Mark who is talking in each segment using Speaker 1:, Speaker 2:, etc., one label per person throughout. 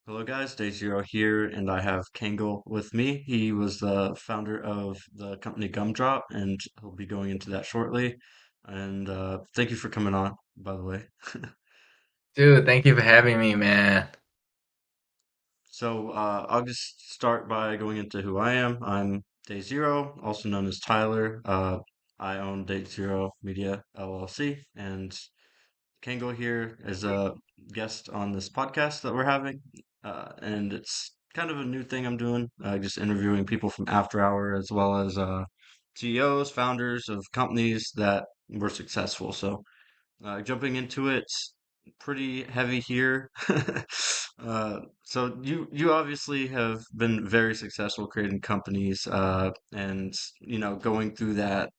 Speaker 1: Hello guys, Day Zero here, and I have Kangle with me. He was the founder of the company Gumdrop, and he'll be going into that shortly. And thank you for coming on, by the way.
Speaker 2: Dude, thank you for having me, man.
Speaker 1: I'll just start by going into who I am. I'm Day Zero, also known as Tyler. I own Day Zero Media LLC, and Kango here is a guest on this podcast that we're having. And it's kind of a new thing I'm doing, just interviewing people from After Hour as well as CEOs, founders of companies that were successful. Jumping into it, pretty heavy here. So you obviously have been very successful creating companies, and going through that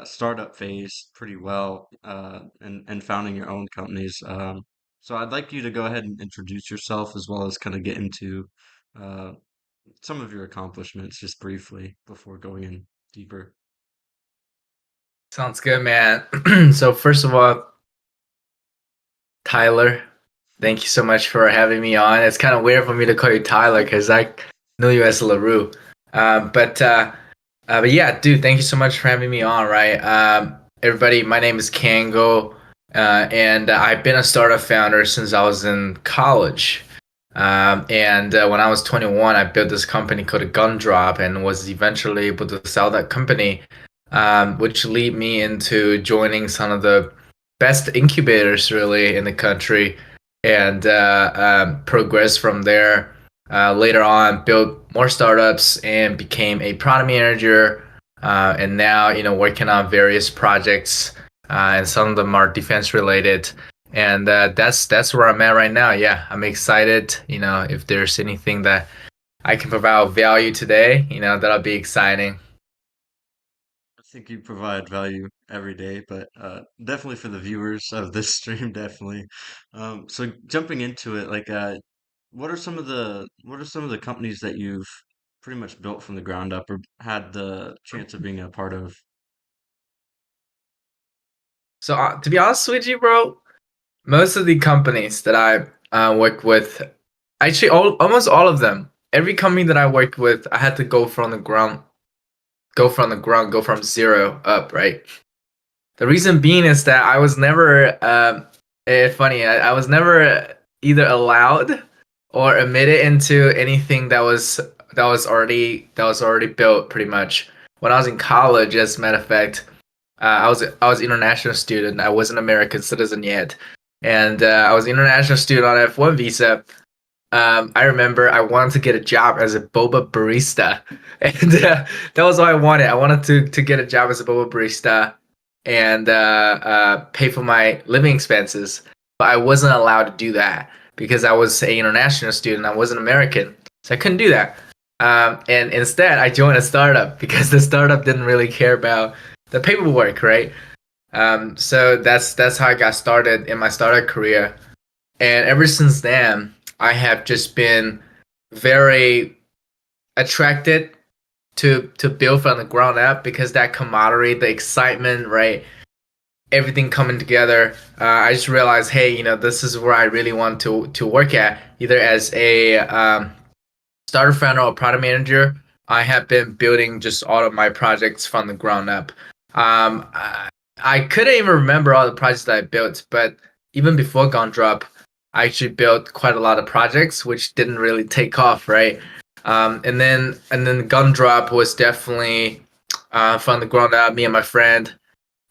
Speaker 1: startup phase pretty well, and founding your own companies. So I'd like you to go ahead and introduce yourself as well as kind of get into uh, some of your accomplishments just briefly before going in deeper.
Speaker 2: Sounds good, man. So first of all, Tyler, thank you so much for having me on. It's kind of weird for me to call you Tyler because I know you as LaRue. But but yeah, dude, thank you so much for having me on. Right, everybody, my name is Kango, and I've been a startup founder since I was in college. And when I was 21, I built this company called Gumdrop and was eventually able to sell that company, which lead me into joining some of the best incubators really in the country and progress from there. Later on, built more startups and became a product manager. And now, working on various projects, and some of them are defense related. And that's where I'm at right now. Yeah, I'm excited. If there's anything that I can provide value today, that'll be exciting.
Speaker 1: I think you provide value every day, but definitely for the viewers of this stream, definitely. So jumping into it, what are some of the companies that you've pretty much built from the ground up or had the chance of being a part of?
Speaker 2: So to be honest with you, bro, most of the companies that I work with, actually, almost all of them, every company that I worked with, I had to go from zero up, right? The reason being is that I was never, funny, I was never either allowed or admitted into anything that was already built pretty much. When I was in college, as a matter of fact, I was international student. I wasn't American citizen yet, and I was international student on F1 visa. I remember I wanted to get a job as a boba barista, and that was all I wanted. I wanted to get a job as a boba barista and pay for my living expenses, but I wasn't allowed to do that because I was an international student. I wasn't American, so I couldn't do that. And instead, I joined a startup because the startup didn't really care about the paperwork, right? So that's how I got started in my startup career. And ever since then, I have just been very attracted to build from the ground up because that camaraderie, the excitement, right? Everything coming together. I just realized, hey, this is where I really want to work at, either as a starter founder or product manager. I have been building just all of my projects from the ground up. I couldn't even remember all the projects that I built, but even before Gumdrop, I actually built quite a lot of projects which didn't really take off, right? And then Gumdrop was definitely from the ground up. Me and my friend,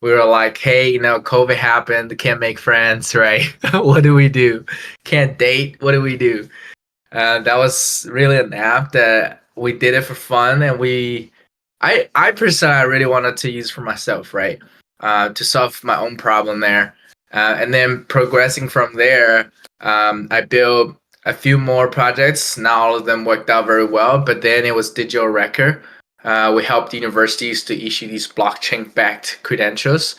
Speaker 2: we were like, hey, COVID happened, can't make friends, right? What do we do? Can't date. What do we do? That was really an app that we did it for fun, and I personally, I really wanted to use for myself, right? To solve my own problem there, and then progressing from there, I built a few more projects. Not all of them worked out very well, but then it was digital record. We helped universities to issue these blockchain-backed credentials.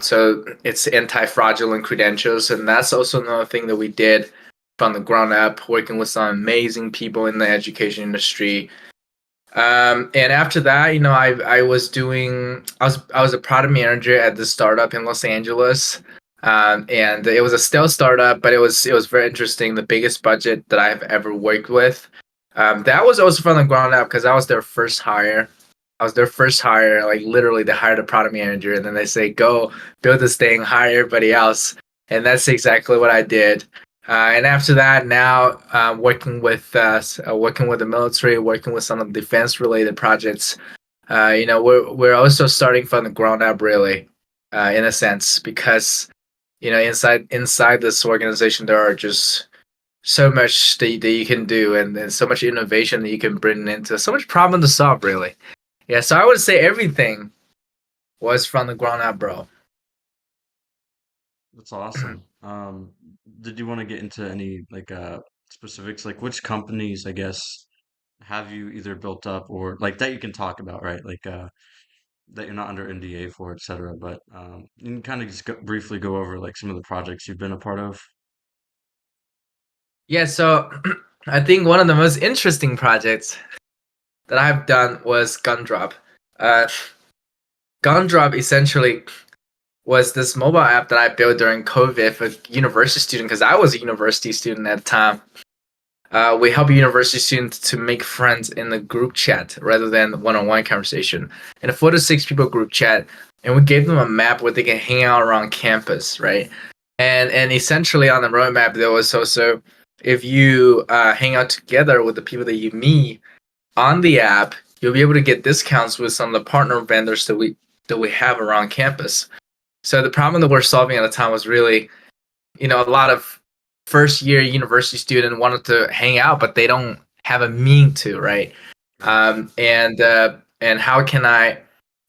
Speaker 2: So it's anti-fraudulent credentials, and that's also another thing that we did from the ground up, working with some amazing people in the education industry. And after that, I was a product manager at the startup in Los Angeles. And it was a stealth startup, but it was very interesting. The biggest budget that I've ever worked with. That was also from the ground up because I was their first hire. I was their first hire. Like literally, they hired a product manager, and then they say, "Go build this thing, hire everybody else." And that's exactly what I did. And after that, now working with the military, working with some of the defense related projects. We're also starting from the ground up, really, in a sense, because inside this organization there are just so much that you can do, and so much innovation that you can bring into so much problem to solve, really. Yeah, so I would say everything was from the ground up, bro.
Speaker 1: That's awesome. Did you want to get into any specifics, like which companies, I guess, have you either built up or like that you can talk about, right? That you're not under NDA for, etc. But you can kind of just briefly go over like some of the projects you've been a part of.
Speaker 2: Yeah, so I think one of the most interesting projects that I've done was Gumdrop. uh, Gumdrop essentially was this mobile app that I built during COVID for university student, because I was a university student at the time. We help university students to make friends in the group chat rather than one-on-one conversation. In a 4 to 6 people group chat, and we gave them a map where they can hang out around campus, right? And essentially on the roadmap there was also, if you hang out together with the people that you meet on the app, you'll be able to get discounts with some of the partner vendors that we have around campus. So the problem that we're solving at the time was really, a lot of first year university student wanted to hang out, but they don't have a mean to, right?
Speaker 1: Right.
Speaker 2: And how can I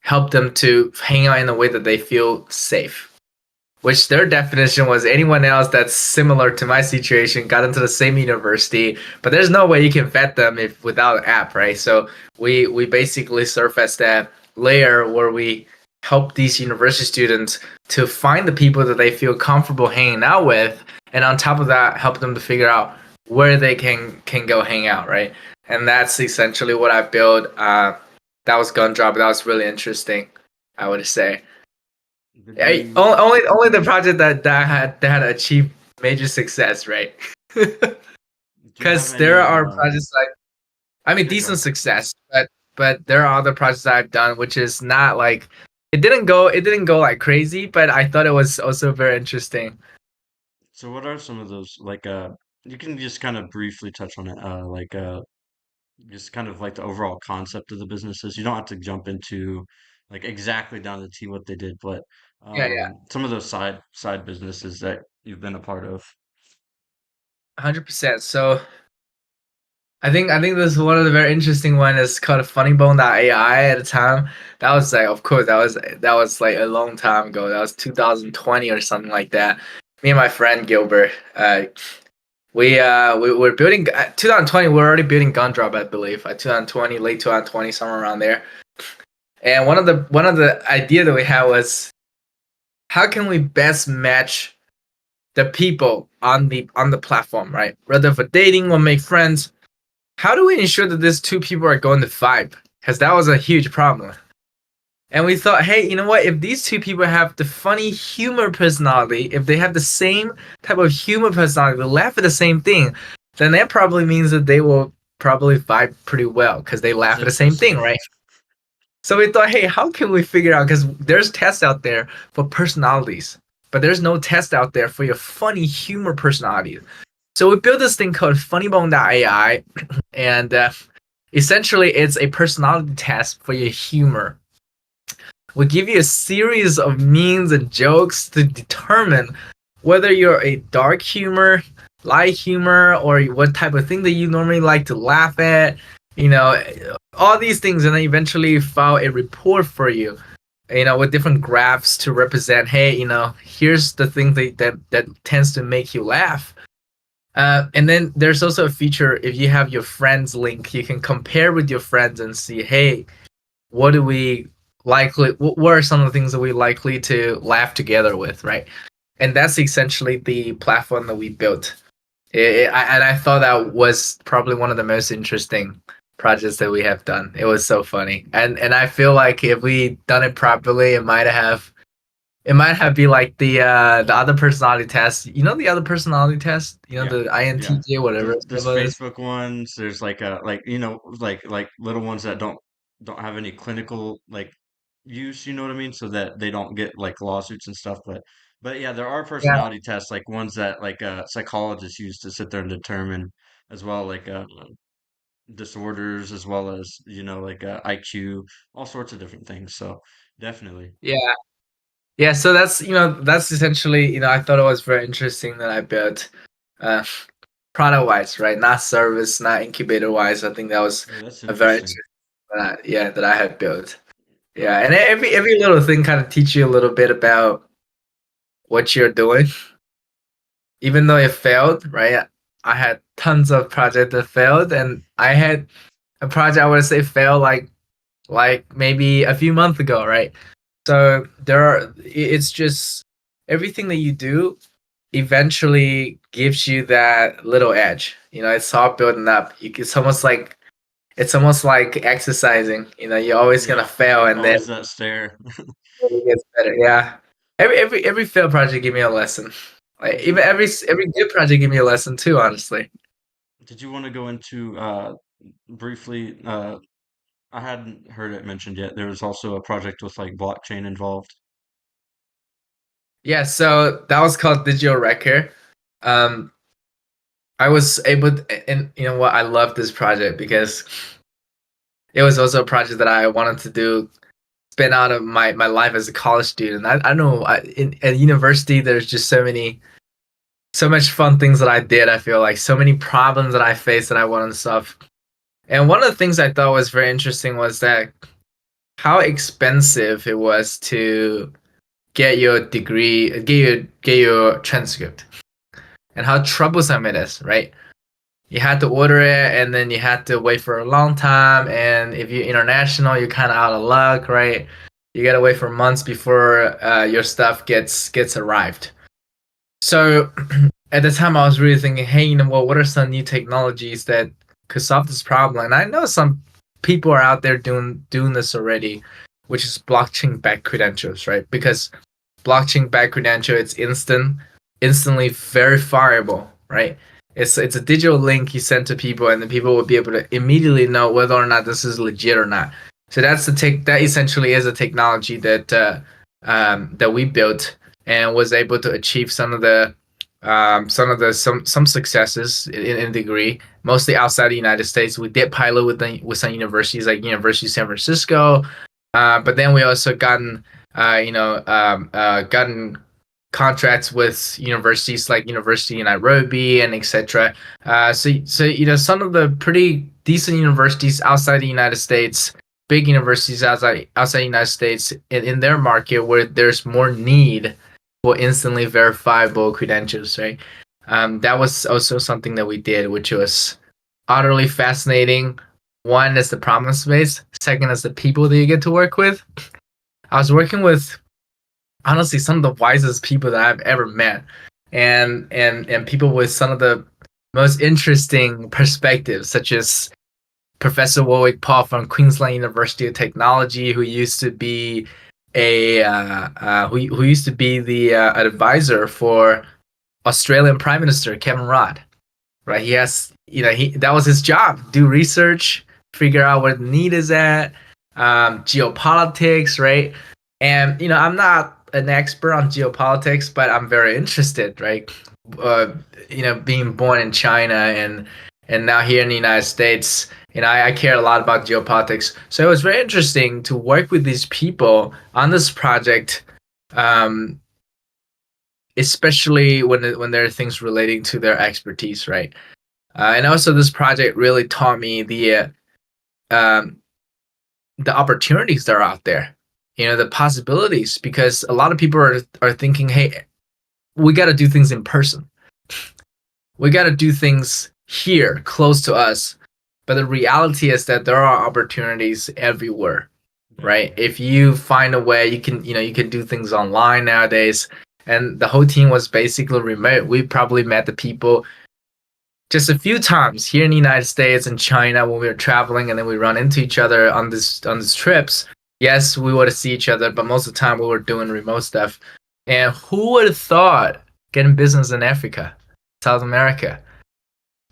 Speaker 2: help them to hang out in a way that they feel safe? Which their definition was anyone else that's similar to my situation got into the same university, but there's no way you can vet them if without an app, right? So we basically surface that layer where we help these university students to find the people that they feel comfortable hanging out with, and on top of that, help them to figure out where they can go hang out, right? And that's essentially what I built. That was Gumdrop. That was really interesting, I would say.
Speaker 1: Did you
Speaker 2: Only the project that had achieved major success, right?
Speaker 1: do you have
Speaker 2: Because there
Speaker 1: any
Speaker 2: are projects like, I mean,
Speaker 1: yeah, go
Speaker 2: decent
Speaker 1: ahead.
Speaker 2: success, but there are other projects that I've done which is not like, it didn't go like crazy, but I thought it was also very interesting.
Speaker 1: So what are some of those you can just kind of briefly touch on it, just kind of like the overall concept of the businesses. You don't have to jump into like exactly down to the T what they did, but
Speaker 2: Yeah, yeah,
Speaker 1: some of those side businesses that you've been a part of.
Speaker 2: 100%. So I think this is one of the very interesting one is called funnybone.ai at the time. That was like, of course, that was like a long time ago. That was 2020 or something like that. Me and my friend Gilbert, we were building 2020. We're already building Gundrop, I believe. 2020, late 2020, somewhere around there. And one of the idea that we had was, how can we best match the people on the platform, right? Whether for dating or make friends, how do we ensure that these two people are going to vibe? Because that was a huge problem. And we thought, hey, you know what? If these two people have the funny humor personality, if they have the same type of humor personality, they laugh at the same thing, then that probably means that they will probably vibe pretty well because they
Speaker 1: That's
Speaker 2: laugh at the same thing,
Speaker 1: interesting.
Speaker 2: right? So we thought, hey, how can we figure out? Because there's tests out there for personalities, but there's no test out there for your funny humor personality. So we built this thing called funnybone.ai, and essentially it's a personality test for your humor. We give you a series of memes and jokes to determine whether you're a dark humor, light humor, or what type of thing that you normally like to laugh at. You know, all these things, and then eventually file a report for you. With different graphs to represent, hey, here's the thing that tends to make you laugh. And then there's also a feature, if you have your friends link, you can compare with your friends and see, hey, what do we what are some of the things that we likely to laugh together with, right? And that's essentially the platform that we built. And I thought that was probably one of the most interesting projects that we have done. It was so funny, and I feel like if we done it properly, it might have been like the other personality test. You know the other personality test? You know
Speaker 1: Yeah,
Speaker 2: the
Speaker 1: yeah.
Speaker 2: INTJ, whatever
Speaker 1: There's
Speaker 2: stuff it is.
Speaker 1: Facebook ones. There's like like little ones that don't have any clinical like use. You know what I mean? So that they don't get like lawsuits and stuff. But yeah, there are
Speaker 2: Yeah,
Speaker 1: personality tests like ones that like psychologists use to sit there and determine as well like disorders as well as like IQ, all sorts of different things. So definitely.
Speaker 2: yeah, yeah. So that's essentially I thought it was very interesting that I built uh, product wise, right? Not service, not incubator wise. I think that was
Speaker 1: Yeah, that's
Speaker 2: a very
Speaker 1: interesting.
Speaker 2: interesting that I had built. Yeah, and every little thing kind of teach you a little bit about what you're doing, even though it failed, right? I had tons of projects that failed, and I had a project I would say failed like maybe a few months ago, right? So it's just everything that you do eventually gives you that little edge. It's all building up. It's almost like exercising. You're always gonna
Speaker 1: Yeah,
Speaker 2: fail, and then
Speaker 1: always that stare.
Speaker 2: it gets better. Yeah. Every failed project give me a lesson. Like
Speaker 1: Did
Speaker 2: even
Speaker 1: you
Speaker 2: every good project give me a lesson too. Honestly.
Speaker 1: did you want to go into briefly I hadn't heard it mentioned yet. There was also a project with like blockchain involved.
Speaker 2: Yeah. So that was called Digital Record. Um, I was able, and you know what? I love this project because it was also a project that I wanted to do. Spend out of my life as a college student. I don't know. At university, there's just so much fun things that I did. I feel like so many problems that I faced that I wanted to solve. And one of the things I thought was very interesting was that how expensive it was to get your degree, get your transcript, and how troublesome it is, right? You had to order it, and then you had to wait for a long time. And if you're international, you're kind of out of luck, right? You gotta wait for months before your stuff gets arrived. So at the time, I was really thinking, hey, what are some new technologies that could solve this problem? And I know some people are out there doing this already, which is blockchain backed credentials, right? Because blockchain backed credential, it's instantly verifiable, right? It's a digital link you send to people, and the people will be able to immediately know whether or not this is legit or not. So that essentially is a technology that we built and was able to achieve some successes in degree, mostly outside the United States. We did pilot with some universities like University of San Francisco, but then we also gotten contracts with universities like University in Nairobi and etc. So some of the pretty decent universities outside the United States, big universities outside the United States in their market where there's more need for instantly verifiable credentials, right? That was also something that we did, which was utterly fascinating. One is the problem space. Second is the people that you get to work with. I was working with honestly some of the wisest people that I've ever met, and people with some of the most interesting perspectives, such as Professor Warwick Paul from Queensland University of Technology, who used to be who used to be the advisor for Australian Prime Minister Kevin Rudd. Right? He has, he that was his job: do research, figure out where the need is at, geopolitics, right? And I'm not an expert on geopolitics, but I'm very interested, right? Uh, being born in China and now here in the United States, I care a lot about geopolitics. So it was very interesting to work with these people on this project, um, especially when there are things relating to their expertise, right? And also, this project really taught me um, the opportunities that are out there, the possibilities, because a lot of people are thinking, hey, we got to do things in person. We got to do things here, close to us. But the reality is that there are opportunities everywhere, right?
Speaker 1: Definitely.
Speaker 2: If you find a way, you can do things online nowadays. And the whole team was basically remote. We probably met the people just a few times here in the United States and China when we were traveling, and then we run into each other on these trips. Yes, we would see each other, but most of the time we were doing remote stuff. And who would have thought getting business in Africa, South America?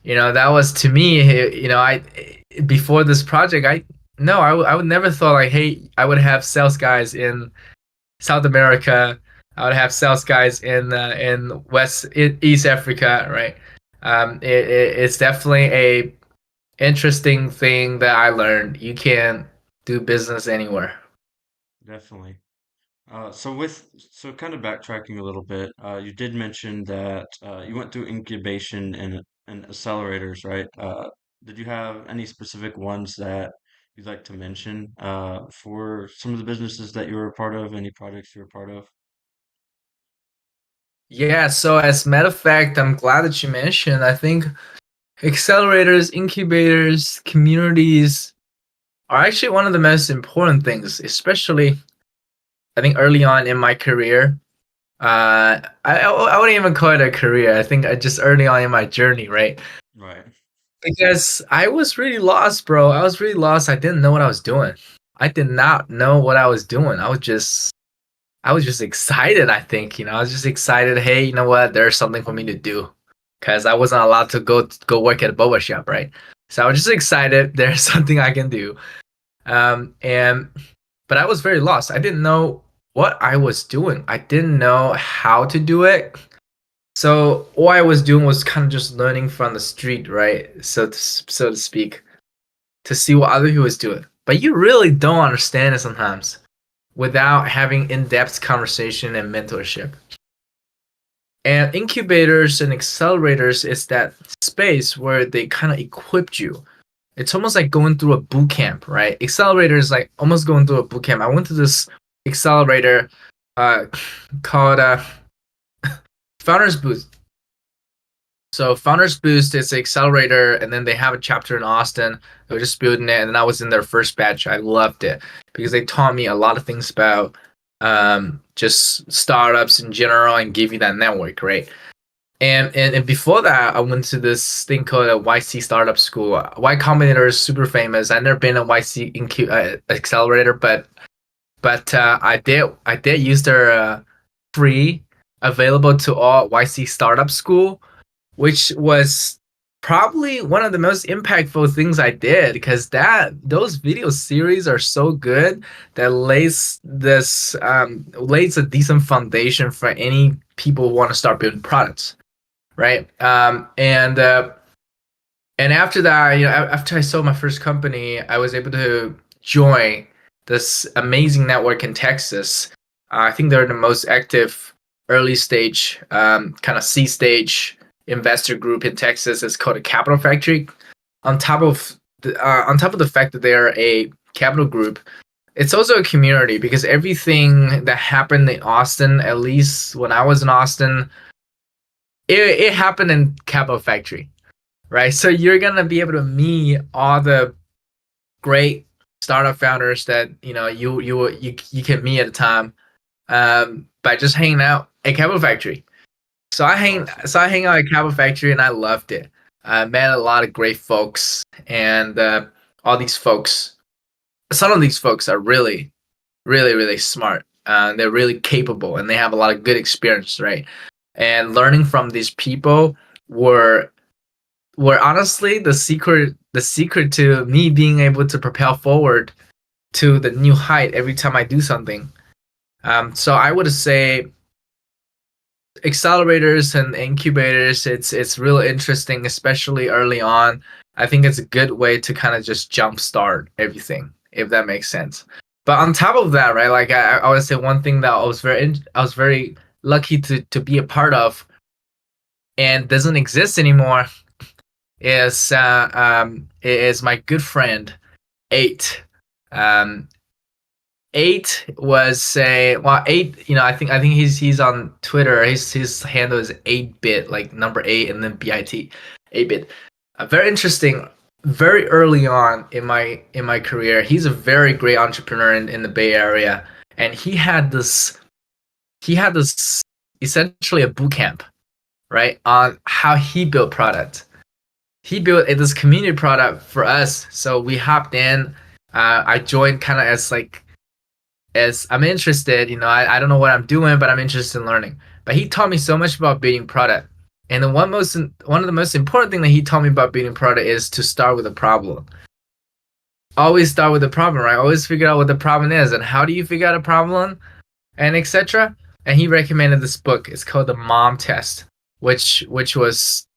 Speaker 2: That was to me, I before this project, I would never thought like, hey, I would have sales guys in South America. I would have sales guys in East Africa, right? It's definitely a interesting thing that I learned. You can do business anywhere.
Speaker 1: Definitely. So kind of backtracking a little bit, you did mention that you went through incubation and accelerators, right? Did you have any specific ones that you'd like to mention for some of the businesses that you were a part of, any projects you were a part of?
Speaker 2: Yeah, so as a matter of fact, I'm glad that you mentioned. I think accelerators, incubators, communities are actually one of the most important things, especially I think early on in my career. I wouldn't even call it a career. I think I just early on in my journey, right?
Speaker 1: Right.
Speaker 2: Because I was really lost, bro. I was really lost. I didn't know what I was doing. I did not know what I was doing. I was just excited, I think. I was just excited, hey, you know what? There's something for me to do. Cause I wasn't allowed to go work at a boba shop, right? So I was just excited there's something I can do. And but I was very lost. I didn't know what I was doing. I didn't know how to do it. So all I was doing was kind of just learning from the street, right? So to speak, to see what other people was doing. But you really don't understand it sometimes without having in-depth conversation and mentorship. And incubators and accelerators is that space where they kind of equip you. It's almost like going through a boot camp, right? Accelerator is like almost going through a boot camp. I went to this accelerator uh, called Founders Boost. So Founders Boost is an accelerator, and then they have a chapter in Austin. They were just building it, and then I was in their first batch. I loved it because they taught me a lot of things about just startups in general and give you that network, right? And before that, I went to this thing called a YC startup school. Y Combinator is super famous. I've never been a YC accelerator, but I did use their free available to all YC startup school, which was probably one of the most impactful things I did because that those video series are so good that lays a decent foundation for any people who want to start building products, right? And after that, after I sold my first company, I was able to join this amazing network in Texas. I think they're the most active early stage, kind of C stage investor group in Texas. It's called a Capital Factory. On top of the fact that they're a capital group, it's also a community because everything that happened in Austin, at least when I was in Austin, it happened in Capital Factory, right? So you're gonna be able to meet all the great startup founders that you can meet at a time by just hanging out at Capital Factory.
Speaker 1: That's awesome.
Speaker 2: So I hang out at Capital Factory and I loved it. I met a lot of great folks, and all these folks. Some of these folks are really, really, really smart. They're really capable, and they have a lot of good experience, right? And learning from these people were were honestly the secret to me being able to propel forward to the new height every time I do something. So I would say accelerators and incubators, it's real interesting, especially early on. I think it's a good way to kind of just jumpstart everything, if that makes sense. But on top of that, right, like I would say one thing that I was very lucky to be a part of and doesn't exist anymore is my good friend Eight. Um, Eight was a well, Eight. I think he's on Twitter. His handle is 8bit, like number eight and then bit, 8bit. Very interesting. Very early on in my career, he's a very great entrepreneur in the Bay Area, and he had this essentially a boot camp, right, on how he built product. He built this community product for us, so we hopped in. I joined kind of as like is I'm interested. I don't know what I'm doing, but I'm interested in learning. But he taught me so much about building product. And one of the most important thing that he taught me about building product is to start with a problem. Always start with the problem, right? Always figure out what the problem is and how do you figure out a problem and etc. And he recommended this book. It's called The Mom Test, which is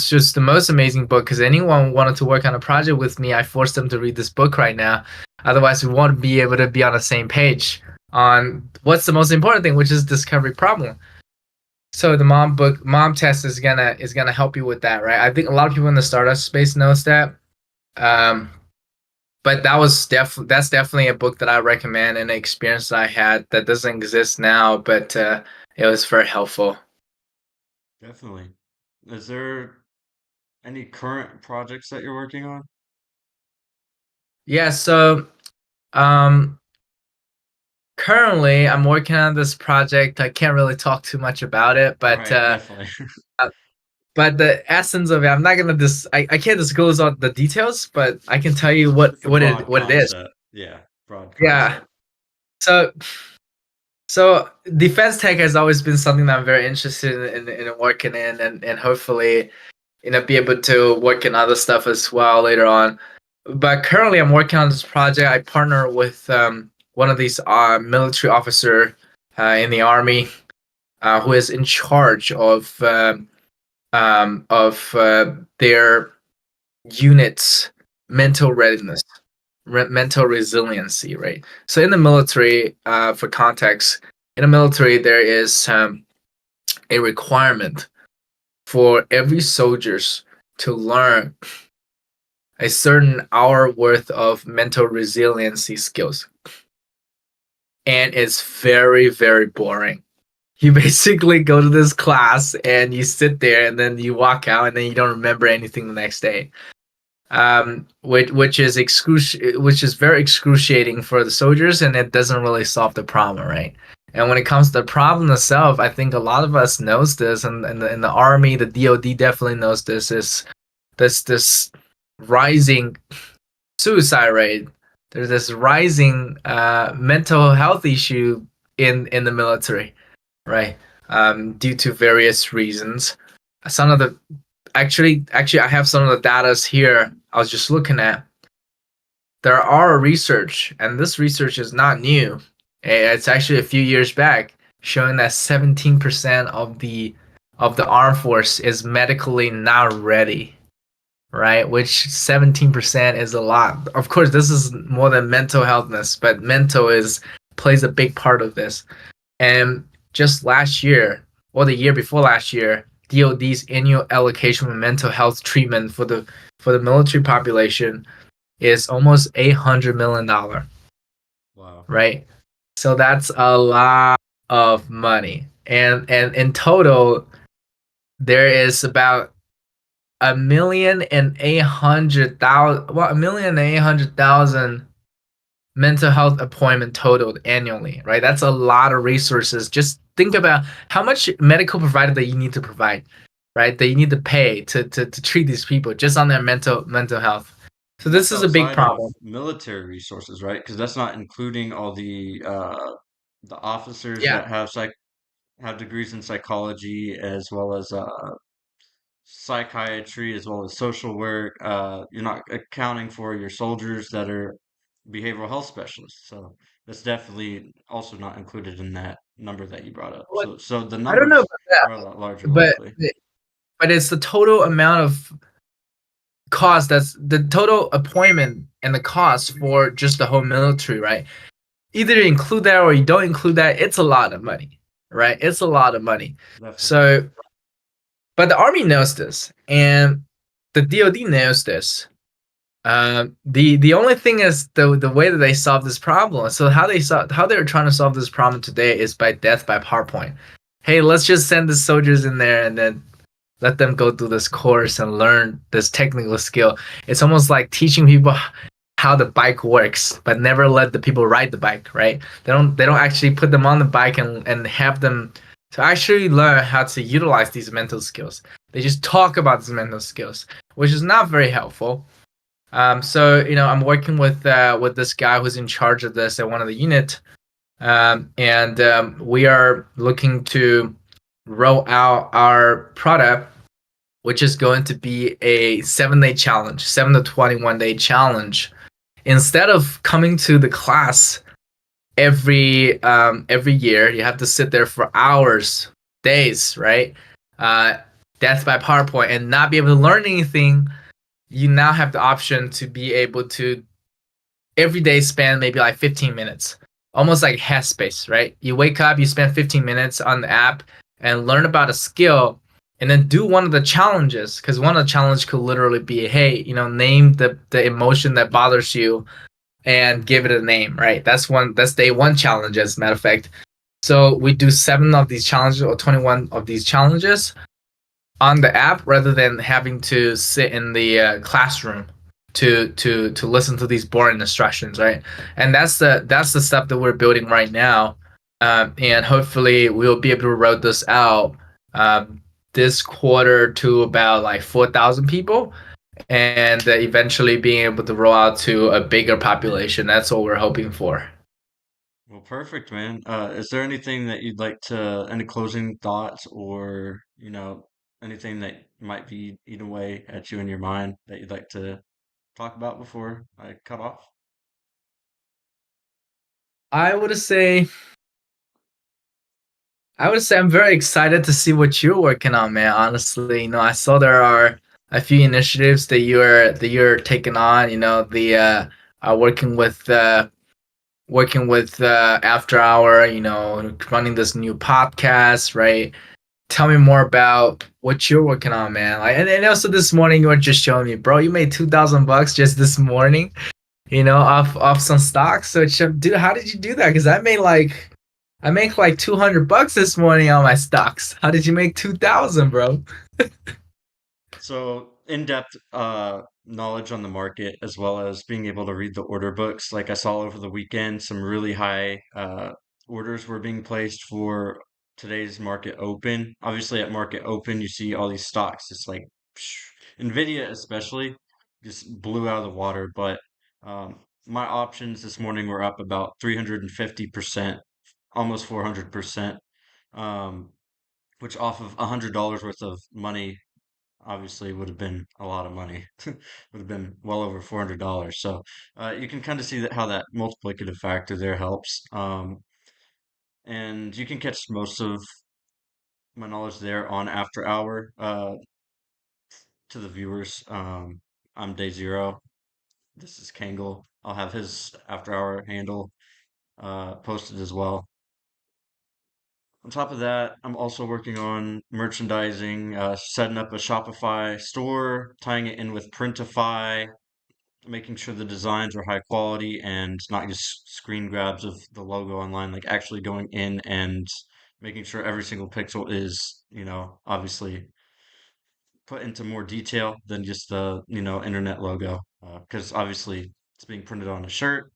Speaker 2: just the most amazing book because anyone wanted to work on a project with me, I forced them to read this book right now. Otherwise, we won't be able to be on the same page on what's the most important thing, which is discovery problem. So the Mom Test is gonna help you with that, right? I think a lot of people in the startup space knows that. Um, but that's definitely a book that I recommend and an experience that I had that doesn't exist now, but it was very helpful.
Speaker 1: Definitely. Is there any current projects that you're working on?
Speaker 2: Yeah, so um, currently I'm working on this project. I can't really talk too much about it,
Speaker 1: Right, definitely.
Speaker 2: uh, but the essence of it, I'm not gonna I can't disclose all the details, but I can tell you
Speaker 1: Just a broad
Speaker 2: what it is.
Speaker 1: concept. Yeah, broad
Speaker 2: Yeah.
Speaker 1: concept.
Speaker 2: So so defense tech has always been something that I'm very interested in working in, and hopefully be able to work in other stuff as well later on. But currently, I'm working on this project. I partner with one of these military officer in the army who is in charge of their units' mental readiness, mental resiliency. Right. So in the military, for context, in the military there is a requirement for every soldiers to learn a certain hour worth of mental resiliency skills. And it's very, very boring. You basically go to this class and you sit there and then you walk out and then you don't remember anything the next day. Which is very excruciating for the soldiers and it doesn't really solve the problem, right? And when it comes to the problem itself, I think a lot of us knows this, and in the army, the DoD definitely knows this. Is this rising suicide rate. There's this rising mental health issue in the military, right? Due to various reasons. Some of the actually I have some of the datas here. I was just looking at. There are research, and this research is not new. It's actually a few years back, showing that 17% of the armed force is medically not ready, right? Which 17% is a lot. Of course, this is more than mental healthness, but mental is plays a big part of this. And just last year, or the year before last year, DoD's annual allocation for mental health treatment for the military population is almost $800 million,
Speaker 1: Wow.
Speaker 2: right? So that's a lot of money. And in total, there is about 1,800,000 mental health appointment totaled annually, right? That's a lot of resources. Just think about how much medical provider that you need to provide, right? That you need to pay to treat these people just on their mental health. So
Speaker 1: And
Speaker 2: this
Speaker 1: that's
Speaker 2: is a big
Speaker 1: outside of
Speaker 2: problem.
Speaker 1: military resources, right? Because that's not including all the officers
Speaker 2: Yeah.
Speaker 1: that have degrees in psychology as well as psychiatry as well as social work. You're not accounting for your soldiers that are behavioral health specialists. So that's definitely also not included in that number that you brought up.
Speaker 2: Well,
Speaker 1: So the
Speaker 2: I don't know
Speaker 1: numbers
Speaker 2: about that,
Speaker 1: are a lot larger
Speaker 2: but
Speaker 1: likely.
Speaker 2: but it's the total amount of cost. That's the total appointment and the cost for just the whole military, right? Either you include that or you don't include that. It's a lot of money, right? It's a lot of money.
Speaker 1: Definitely.
Speaker 2: So, but the army knows this, and the DoD knows this. The only thing is the way that they solve this problem. So how they're trying to solve this problem today is by death by PowerPoint. Hey, let's just send the soldiers in there and then let them go through this course and learn this technical skill. It's almost like teaching people how the bike works, but never let the people ride the bike, right? They don't actually put them on the bike and have them to actually learn how to utilize these mental skills. They just talk about these mental skills, which is not very helpful. So I'm working with this guy who's in charge of this at one of the unit, and we are looking to roll out our product, which is going to be a 7 day challenge, 7 to 21 day challenge. Instead of coming to the class every year, you have to sit there for hours, days, right? Uh, that's by PowerPoint and not be able to learn anything. You now have the option to be able to every day spend maybe like 15 minutes, almost like headspace, right? You wake up, you spend 15 minutes on the app and learn about a skill, and then do one of the challenges, because one of the challenges could literally be, hey, name the emotion that bothers you and give it a name, right? That's day one challenge, as a matter of fact. So we do 7 of these challenges or 21 of these challenges on the app rather than having to sit in the classroom to listen to these boring instructions, right? And that's the stuff that we're building right now, and hopefully we'll be able to roll this out this quarter to about like 4,000 people, and eventually being able to roll out to a bigger population. That's what we're hoping for.
Speaker 1: Well, perfect, man. Is there anything that you'd like to, any closing thoughts or, anything that might be eating away at you in your mind that you'd like to talk about before I cut off?
Speaker 2: I would say I would say I'm very excited to see what you're working on, man. Honestly, I saw there are a few initiatives that you're taking on. The working with After Hour. Running this new podcast, right? Tell me more about what you're working on, man. Like, and also this morning you were just showing me, bro. You made $2,000 just this morning. Off some stocks. So, dude, how did you do that? Because I make like $200 this morning on my stocks. How did you make 2,000, bro?
Speaker 1: So, in-depth knowledge on the market as well as being able to read the order books. Like I saw over the weekend, some really high orders were being placed for today's market open. Obviously, at market open, you see all these stocks. It's like Nvidia, especially, just blew out of the water. But my options this morning were up about 350%, almost 400%, um, which off of $100 worth of money obviously would have been a lot of money. Would have been well over $400. So you can kind of see that how that multiplicative factor there helps. And you can catch most of my knowledge there on After Hour to the viewers. I'm Day Zero. This is Kangle. I'll have his After Hour handle posted as well. On top of that, I'm also working on merchandising, setting up a Shopify store, tying it in with Printify, making sure the designs are high quality and not just screen grabs of the logo online, like actually going in and making sure every single pixel is, obviously put into more detail than just the, internet logo. Because obviously it's being printed on a shirt,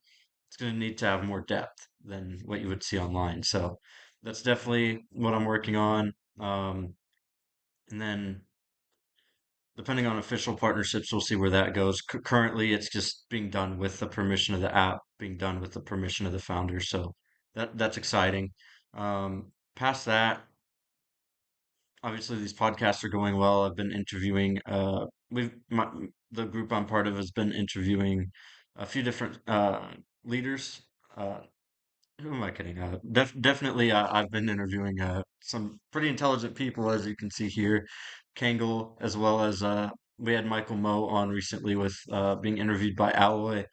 Speaker 1: it's going to need to have more depth than what you would see online. So that's definitely what I'm working on. And then depending on official partnerships, we'll see where that goes. Currently, it's just being done with the permission of the app, being done with the permission of the founder. So that's exciting. Past that, obviously these podcasts are going well. I've been interviewing. The group I'm part of has been interviewing a few different leaders. Uh, who am I kidding? Definitely, I've been interviewing some pretty intelligent people, as you can see here. Kangle, as well as we had Michael Moe on recently with being interviewed by Alloy.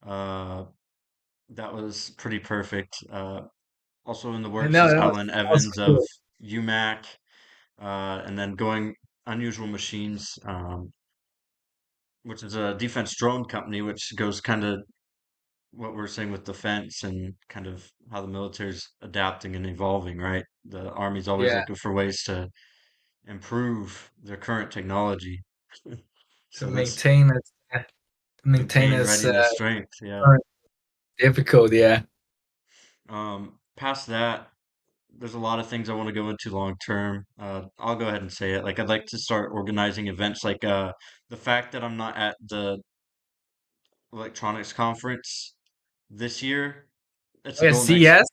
Speaker 1: Uh, that was pretty perfect. Also in the
Speaker 2: I
Speaker 1: works
Speaker 2: know
Speaker 1: is
Speaker 2: that
Speaker 1: Alan
Speaker 2: was
Speaker 1: Evans of
Speaker 2: cool.
Speaker 1: UMac, and then going Unusual Machines, which is a defense drone company, which goes kind of what we're saying with defense and kind of how the military's adapting and evolving, right? The Army's always
Speaker 2: Yeah,
Speaker 1: looking for ways to improve their current technology.
Speaker 2: to
Speaker 1: So that's
Speaker 2: maintain it, to maintain
Speaker 1: maintain
Speaker 2: its
Speaker 1: readiness strength. Yeah.
Speaker 2: current difficult. Yeah.
Speaker 1: Past that, there's a lot of things I want to go into long term. I'll go ahead and say it. Like I'd like to start organizing events. Like the fact that I'm not at the electronics conference this year. It's
Speaker 2: Oh
Speaker 1: a
Speaker 2: yeah,
Speaker 1: goal next.
Speaker 2: CES.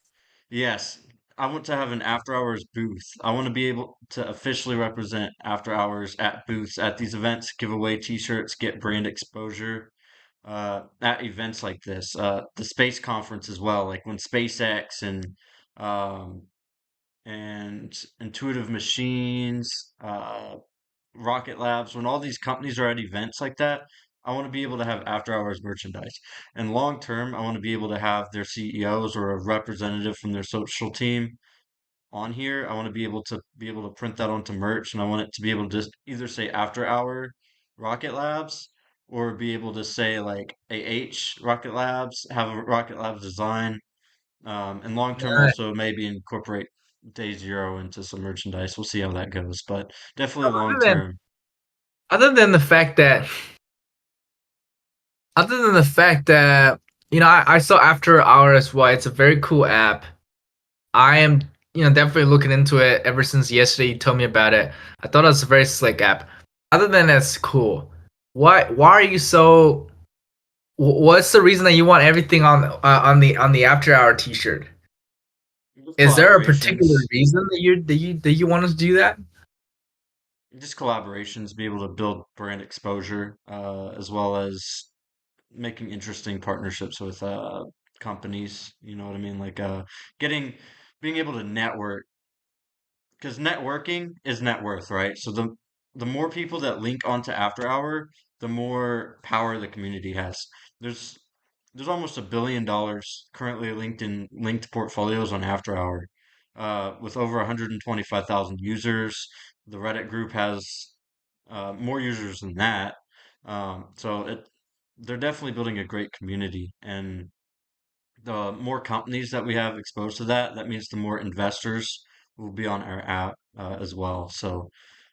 Speaker 1: Yes, I want to have an after hours booth. I want to be able to officially represent after hours at booths at these events, give away t-shirts, get brand exposure at events like this. The space conference as well, like when SpaceX um, and Intuitive Machines, Rocket Labs, when all these companies are at events like that, I want to be able to have after hours merchandise. And long term, I want to be able to have their CEOs or a representative from their social team on here. I want to be able to print that onto merch, and I want it to be able to just either say after hour Rocket Labs or be able to say like AH Rocket Labs, have a Rocket Labs design, and long term
Speaker 2: Nice.
Speaker 1: also maybe incorporate Day Zero into some merchandise. We'll see how that goes, but definitely long
Speaker 2: Other than
Speaker 1: term.
Speaker 2: other than the fact that other than the fact that I saw After Hours. Why it's a very cool app. I am definitely looking into it ever since yesterday you told me about it. I thought it was a very slick app. Other than that's cool. Why are you so? What's the reason that you want everything on the After Hour T-shirt?
Speaker 1: Just
Speaker 2: Is there a particular
Speaker 1: collaborations,
Speaker 2: reason that you want to do that?
Speaker 1: just collaborations, be able to build brand exposure, as well as making interesting partnerships with companies. You know what I mean? Like getting being able to network because networking is net worth, right? So the more people that link onto After Hour, the more power the community has. There's there's almost $1 billion currently linked portfolios on After Hour, with over 125,000 users. The Reddit group has more users than that. So they're definitely building a great community, and the more companies that we have exposed to that, that means the more investors will be on our app as well. So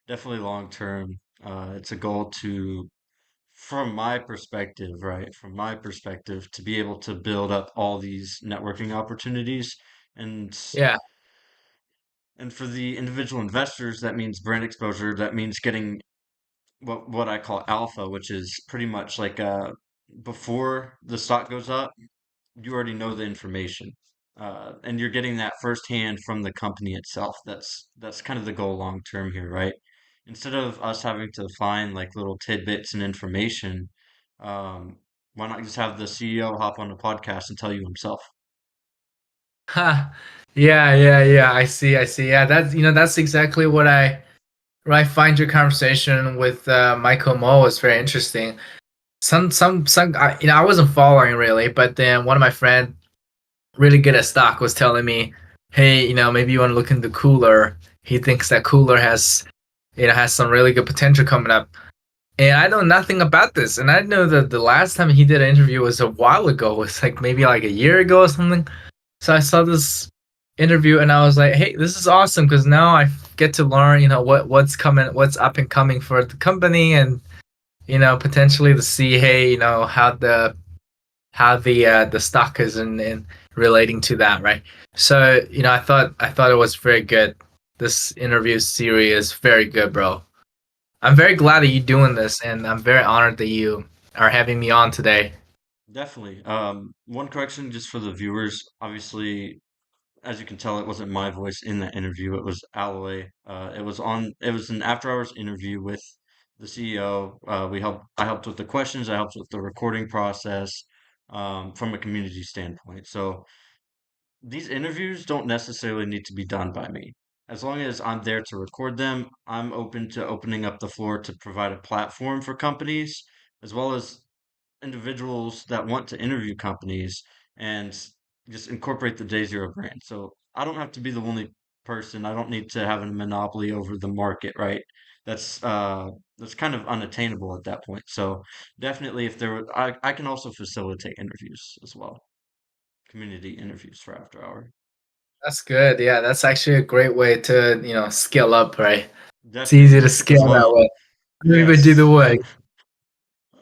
Speaker 1: definitely long term, it's a goal to, from my perspective, right? From my perspective, to be able to build up all these networking opportunities and
Speaker 2: Yeah.
Speaker 1: and for the individual investors, that means brand exposure. That means getting what I call alpha, which is pretty much like before the stock goes up, you already know the information, and you're getting that firsthand from the company itself. That's kind of the goal long term here, right? Instead of us having to find like little tidbits and information, um, why not just have the CEO hop on the podcast and tell you himself?
Speaker 2: Huh. Yeah. I see. Yeah, that's exactly what I find your conversation with Michael Mo was very interesting. I wasn't following really, but then one of my friend really good at stock was telling me, hey, maybe you want to look into Cooler. He thinks that Cooler has some really good potential coming up. And I know nothing about this. And I know that the last time he did an interview was a while ago. It was like maybe like a year ago or something. So I saw this interview and I was like, hey, this is awesome because now I get to learn, what's coming, what's up and coming for the company, and potentially to see, hey, how the stock is in relating to that, right? So I thought it was very good. This interview series is very good, bro. I'm very glad that you're doing this, and I'm very honored that you are having me on today.
Speaker 1: Definitely. One correction just for the viewers. Obviously, as you can tell, it wasn't my voice in that interview. It was Alloy. It was an after hours interview with the CEO. I helped with the questions. I helped with the recording process, from a community standpoint. So these interviews don't necessarily need to be done by me. As long as I'm there to record them, I'm open to opening up the floor to provide a platform for companies as well as individuals that want to interview companies and just incorporate the Day Zero brand. So I don't have to be the only person. I don't need to have a monopoly over the market, right? That's kind of unattainable at that point. So definitely if there were, I can also facilitate interviews as well. Community interviews for After Hour.
Speaker 2: That's good. Yeah, that's actually a great way to scale up, right? It's easy to
Speaker 1: Definitely as
Speaker 2: scale that
Speaker 1: well.
Speaker 2: way. Anybody do the
Speaker 1: Yes.
Speaker 2: way.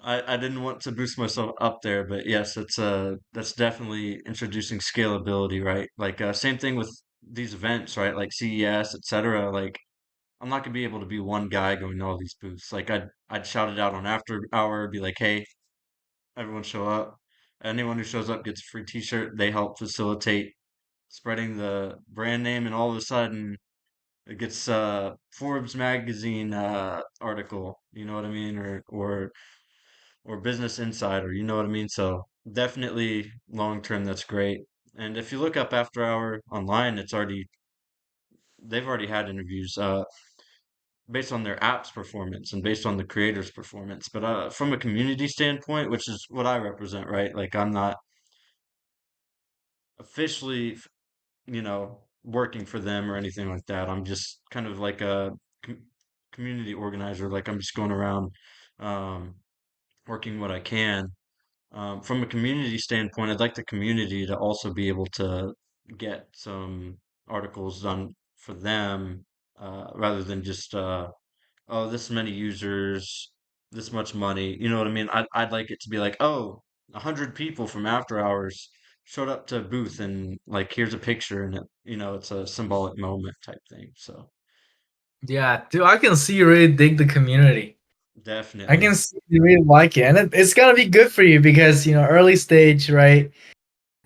Speaker 1: I didn't want to boost myself up there, but yes, that's definitely introducing scalability, right? Like same thing with these events, right? Like CES, etc. Like I'm not gonna be able to be one guy going to all these booths. Like I'd shout it out on After Hour, be like, hey, everyone show up. Anyone who shows up gets a free t-shirt. They help facilitate spreading the brand name, and all of a sudden it gets Forbes magazine article, you know what I mean, or Business Insider, you know what I mean? So definitely long term that's great. And if you look up After Hour online, they've already had interviews based on their app's performance and based on the creator's performance. But from a community standpoint, which is what I represent, right? Like I'm not officially, working for them or anything like that. I'm just kind of like a com community organizer. Like I'm just going around um, working what I can. From a community standpoint, I'd like the community to also be able to get some articles done for them rather than just oh, this many users, this much money. You know what I mean? I'd like it to be like, oh, 100 people from After Hours showed up to a booth and like here's a picture and it's a symbolic moment type thing. So
Speaker 2: Yeah, dude, I can see you really dig the community. I can
Speaker 1: definitely,
Speaker 2: see you really like it, and it's gonna be good for you because early stage, right?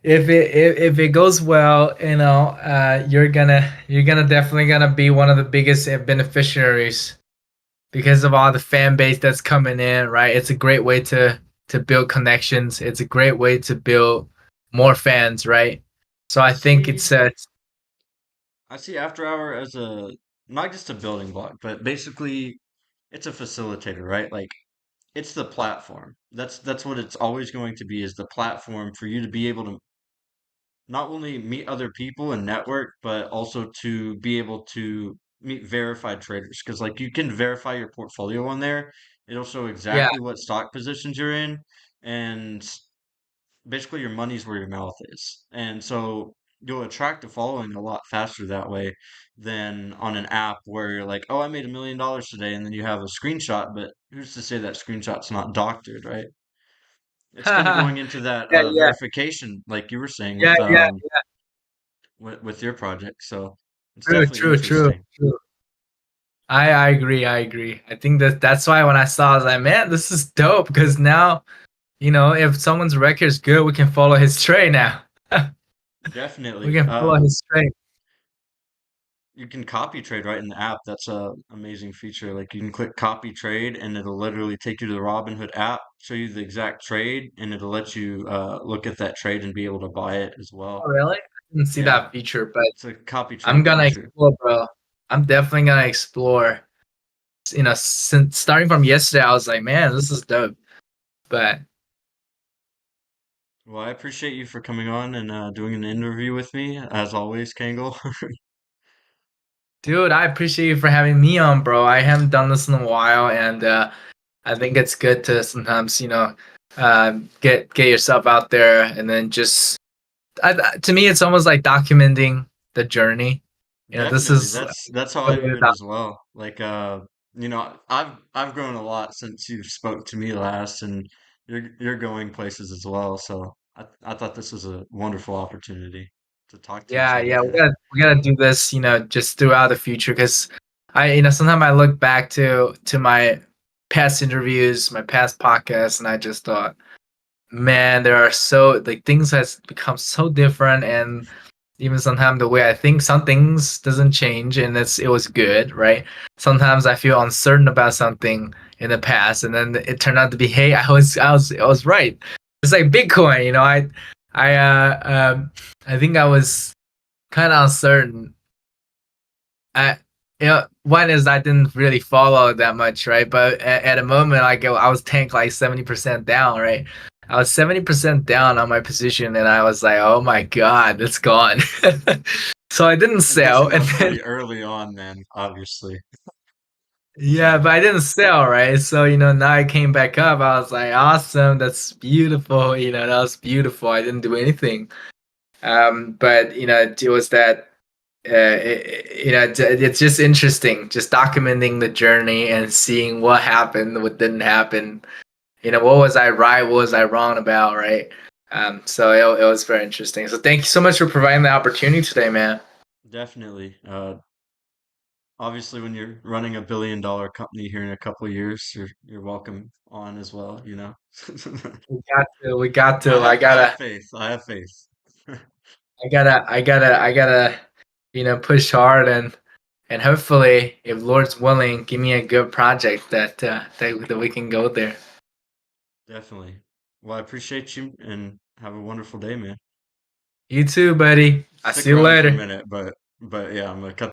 Speaker 2: If it goes well, you're gonna definitely gonna be one of the biggest beneficiaries because of all the fan base that's coming in, right? It's a great way to build connections. It's a great way to build more fans, right? So
Speaker 1: I
Speaker 2: I think
Speaker 1: see
Speaker 2: it's
Speaker 1: I see After Hour as a not just a building block, but basically it's a facilitator, right? Like it's the platform. That's what it's always going to be is the platform for you to be able to not only meet other people and network, but also to be able to meet verified traders. Because like you can verify your portfolio on there. It'll show
Speaker 2: yeah.
Speaker 1: exactly what stock positions you're in, and basically your money's where your mouth is. And so you'll attract a following a lot faster that way than on an app where you're like, oh, I made $1 million today, and then you have a screenshot, but who's to say that screenshot's not doctored, right? It's kind of going into that
Speaker 2: Yeah, yeah,
Speaker 1: verification, like you were saying
Speaker 2: yeah, yeah.
Speaker 1: with your project. So it's
Speaker 2: True,
Speaker 1: definitely
Speaker 2: true, true,
Speaker 1: interesting.
Speaker 2: true. I agree. I agree. I think that's why when I saw, I was like, man, this is dope because now if someone's record is good, we can follow his trade now. We
Speaker 1: Definitely.
Speaker 2: can follow his trade.
Speaker 1: You can copy trade right in the app. That's a amazing feature. Like you can click copy trade and it'll literally take you to the Robinhood app, show you the exact trade, and it'll let you look at that trade and be able to buy it as
Speaker 2: Oh,
Speaker 1: well.
Speaker 2: really? I didn't see
Speaker 1: Yeah,
Speaker 2: that feature, but
Speaker 1: it's a copy
Speaker 2: I'm
Speaker 1: trade
Speaker 2: gonna
Speaker 1: feature.
Speaker 2: explore, bro. I'm definitely gonna explore. Since starting from yesterday, I was like, man, this is dope. But
Speaker 1: Well, I appreciate you for coming on and doing an interview with me, as always, Kangle.
Speaker 2: dude, I appreciate you for having me on, bro. I haven't done this in a while, and I think it's good to sometimes, get yourself out there, and then just to me, it's almost like documenting the journey. This
Speaker 1: Definitely.
Speaker 2: is
Speaker 1: That's how
Speaker 2: what
Speaker 1: I
Speaker 2: it
Speaker 1: view
Speaker 2: is.
Speaker 1: it as well. Like I've grown a lot since you spoke to me last and you're going places as well. So I thought this was a wonderful opportunity to talk to each
Speaker 2: Yeah,
Speaker 1: other
Speaker 2: yeah,
Speaker 1: again.
Speaker 2: we gotta do this, just throughout the future, because sometimes I look back to my past interviews, my past podcasts, and I just thought, man, there are so like things has become so different, and even sometimes the way I think some things doesn't change, and it was good, right? Sometimes I feel uncertain about something in the past, and then it turned out to be, hey, I was right. It's like Bitcoin, I I think I was kind of uncertain. I one is I didn't really follow that much, right? But at a moment, like I was tanked like 70% down, right? I was 70% down on my position, and I was like, "Oh my god, it's gone." So I didn't
Speaker 1: I'm guessing
Speaker 2: sell,
Speaker 1: that
Speaker 2: and
Speaker 1: was
Speaker 2: then
Speaker 1: pretty early on then, obviously.
Speaker 2: yeah, but I didn't sell, right? So now I came back up. I was like, "Awesome, that's beautiful." That was beautiful. I didn't do anything, but it was that it's just interesting, just documenting the journey and seeing what happened, what didn't happen. What was I right, what was I wrong about, right? So it was very interesting. So thank you so much for providing the opportunity today, man.
Speaker 1: Definitely. obviously when you're running $1 billion company here in a couple years, you're welcome on as well, you know.
Speaker 2: We got to. We got
Speaker 1: I
Speaker 2: to.
Speaker 1: have I have faith. I have faith.
Speaker 2: I gotta, push hard and hopefully, if Lord's willing, give me a good project that we can go there.
Speaker 1: Definitely. Well, I appreciate you and have a wonderful day, man.
Speaker 2: You too, buddy. I'll
Speaker 1: Stick
Speaker 2: see you
Speaker 1: around for a
Speaker 2: later.
Speaker 1: minute, but yeah, I'm gonna cut